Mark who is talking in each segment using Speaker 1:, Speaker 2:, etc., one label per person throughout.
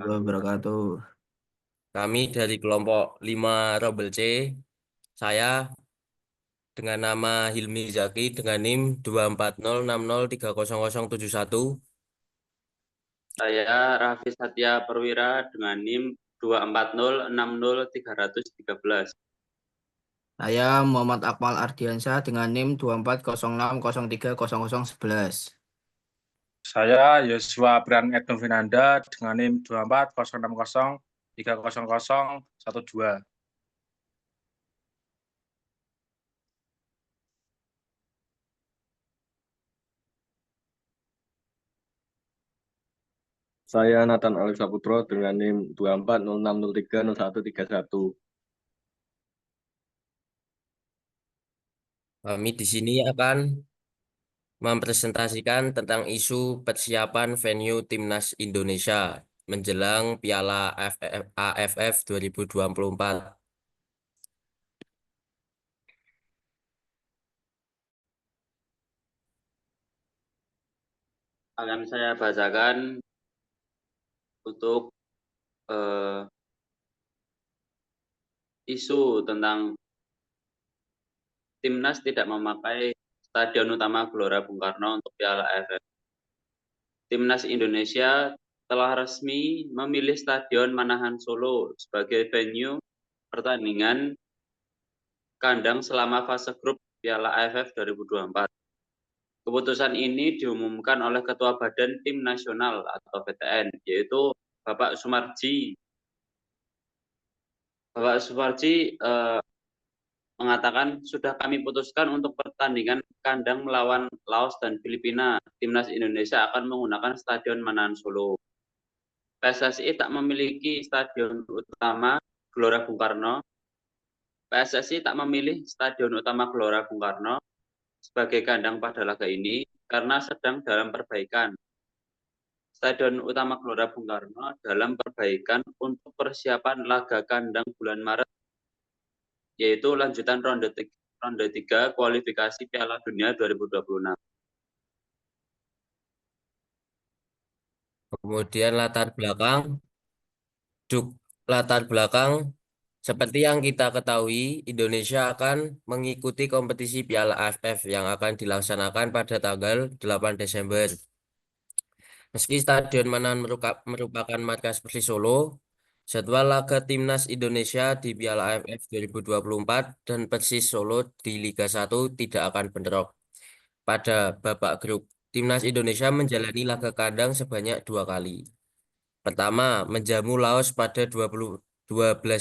Speaker 1: wabarakatuh.
Speaker 2: Kami dari kelompok 5 Robel C, saya dengan nama Hilmi Zaki dengan NIM 24060300071.
Speaker 3: Saya Raffi Satya Perwira dengan NIM 240603013.
Speaker 1: Saya Muhammad Akmal Ardiansyah dengan NIM 2406030011.
Speaker 4: Saya Yosua Abraham Edno Finanda dengan NIM 24060300012.
Speaker 5: Saya Nathan Alif Saputro dengan NIM 2406030131.
Speaker 2: Kami di sini akan mempresentasikan tentang isu persiapan venue Timnas Indonesia menjelang Piala AFF 2024.
Speaker 3: Akan saya bacakan untuk isu tentang Timnas tidak memakai Stadion Utama Gelora Bung Karno untuk Piala AFF. Timnas Indonesia telah resmi memilih Stadion Manahan Solo sebagai venue pertandingan kandang selama fase grup Piala AFF 2024. Keputusan ini diumumkan oleh Ketua Badan Tim Nasional atau BTN, yaitu Bapak Sumarji. Bapak Sumarji mengatakan sudah kami putuskan untuk pertandingan kandang melawan Laos dan Filipina. Timnas Indonesia akan menggunakan Stadion Manahan Solo. PSSI tak memiliki Stadion Utama Gelora Bung Karno. PSSI tak memilih Stadion Utama Gelora Bung Karno sebagai kandang pada laga ini karena sedang dalam perbaikan. Stadion Utama Gelora Bung Karno dalam perbaikan untuk persiapan laga kandang bulan Maret, yaitu lanjutan ronde 3 kualifikasi Piala Dunia 2026.
Speaker 2: Kemudian latar belakang seperti yang kita ketahui, Indonesia akan mengikuti kompetisi Piala AFF yang akan dilaksanakan pada tanggal 8 Desember. Meski Stadion Manahan merupakan markas Persis Solo, jadwal laga Timnas Indonesia di Piala AFF 2024 dan Persis Solo di Liga 1 tidak akan bentrok. Pada babak grup, Timnas Indonesia menjalani laga kandang sebanyak 2 kali. Pertama, menjamu Laos pada 12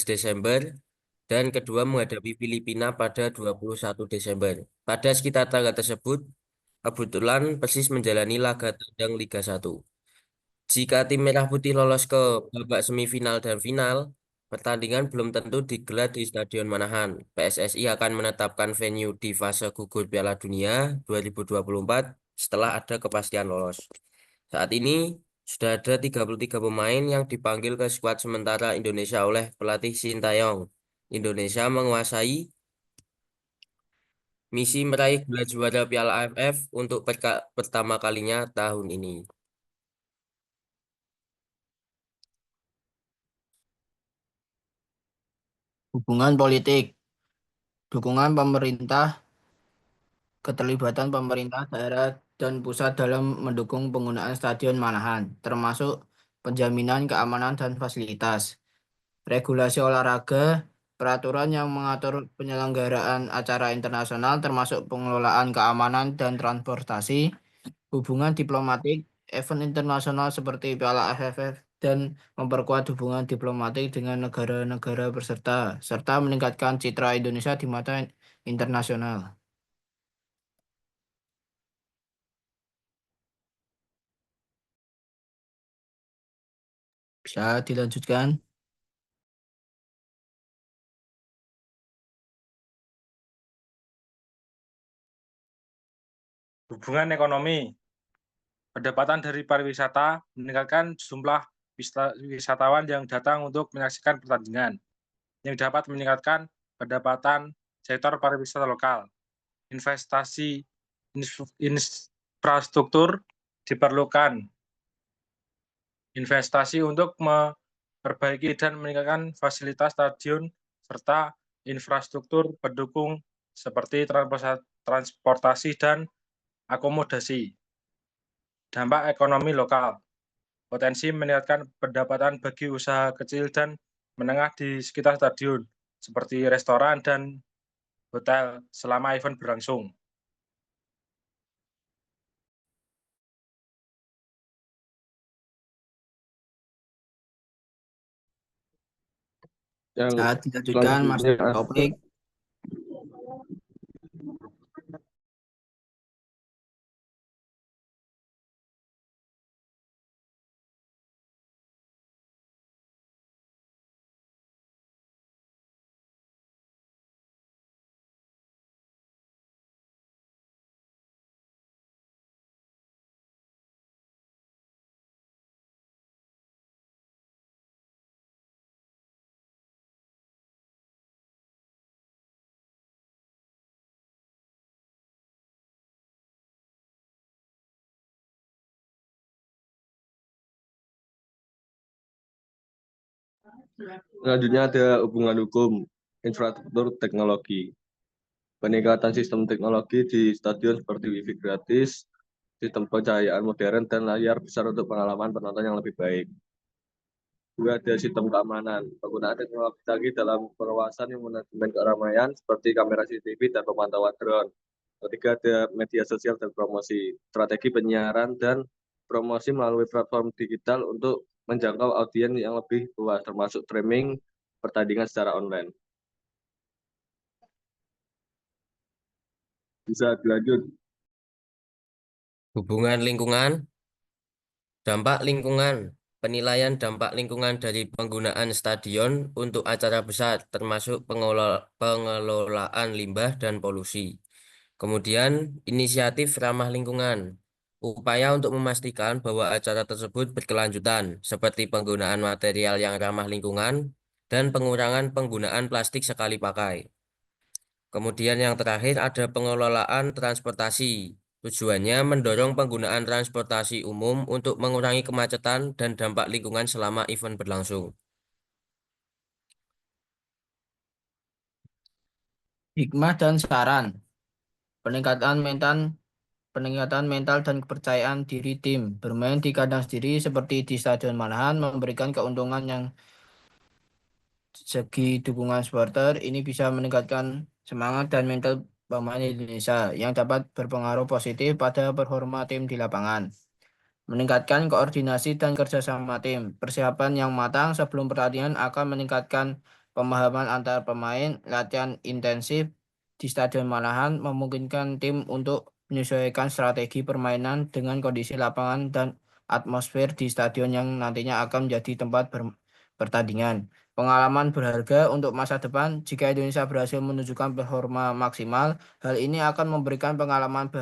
Speaker 2: Desember dan kedua menghadapi Filipina pada 21 Desember. Pada sekitar tanggal tersebut, kebetulan Persis menjalani laga tandang Liga 1. Jika tim Merah Putih lolos ke babak semifinal dan final, pertandingan belum tentu digelar di Stadion Manahan. PSSI akan menetapkan venue di fase gugur Piala Dunia 2024 setelah ada kepastian lolos. Saat ini, sudah ada 33 pemain yang dipanggil ke skuad sementara Indonesia oleh pelatih Sintayong. Indonesia menguasai misi meraih gelar juara Piala AFF untuk pertama kalinya tahun ini.
Speaker 1: Hubungan politik, dukungan pemerintah, keterlibatan pemerintah daerah dan pusat dalam mendukung penggunaan Stadion Manahan, termasuk penjaminan keamanan dan fasilitas, regulasi olahraga, peraturan yang mengatur penyelenggaraan acara internasional termasuk pengelolaan keamanan dan transportasi, hubungan diplomatik, event internasional seperti Piala AFF, dan memperkuat hubungan diplomatik dengan negara-negara peserta, serta meningkatkan citra Indonesia di mata internasional. Bisa dilanjutkan?
Speaker 4: Hubungan ekonomi. Pendapatan dari pariwisata meningkatkan jumlah wisatawan yang datang untuk menyaksikan pertandingan, yang dapat meningkatkan pendapatan sektor pariwisata lokal. Investasi infrastruktur diperlukan. investasi untuk memperbaiki dan meningkatkan fasilitas stadion serta infrastruktur pendukung seperti transportasi dan akomodasi. Dampak ekonomi lokal. Potensi meningkatkan pendapatan bagi usaha kecil dan menengah di sekitar stadion, seperti restoran dan hotel selama event berlangsung.
Speaker 5: Yang
Speaker 1: Saat dilanjutkan masuk
Speaker 5: selanjutnya
Speaker 1: topik.
Speaker 5: Selanjutnya ada hubungan hukum, infrastruktur teknologi. Peningkatan sistem teknologi di stadion seperti wifi gratis, sistem pencahayaan modern, dan layar besar untuk pengalaman penonton yang lebih baik. Juga ada sistem keamanan, penggunaan teknologi canggih dalam pengawasan yang manajemen keramaian seperti kamera CCTV dan pemantauan drone. Ketiga ada media sosial dan promosi, strategi penyiaran dan promosi melalui platform digital untuk menjangkau audiens yang lebih luas, termasuk streaming pertandingan secara online. Bisa dilanjut.
Speaker 2: Hubungan lingkungan, dampak lingkungan, penilaian dampak lingkungan dari penggunaan stadion untuk acara besar, termasuk pengelolaan limbah dan polusi. Kemudian, inisiatif ramah lingkungan, upaya untuk memastikan bahwa acara tersebut berkelanjutan, seperti penggunaan material yang ramah lingkungan dan pengurangan penggunaan plastik sekali pakai. Kemudian yang terakhir ada pengelolaan transportasi. Tujuannya mendorong penggunaan transportasi umum untuk mengurangi kemacetan dan dampak lingkungan selama event berlangsung.
Speaker 1: Hikmah dan saran. Peningkatan mental dan kepercayaan diri tim. Bermain di kandang sendiri seperti di Stadion Manahan memberikan keuntungan yang segi dukungan supporter. Ini bisa meningkatkan semangat dan mental pemain Indonesia yang dapat berpengaruh positif pada performa tim di lapangan. Meningkatkan koordinasi dan kerjasama tim. Persiapan yang matang sebelum pertandingan akan meningkatkan pemahaman antar pemain. Latihan intensif di Stadion Manahan memungkinkan tim untuk menyesuaikan strategi permainan dengan kondisi lapangan dan atmosfer di stadion yang nantinya akan menjadi tempat pertandingan. Pengalaman berharga untuk masa depan. Jika Indonesia berhasil menunjukkan performa maksimal, hal ini akan memberikan pengalaman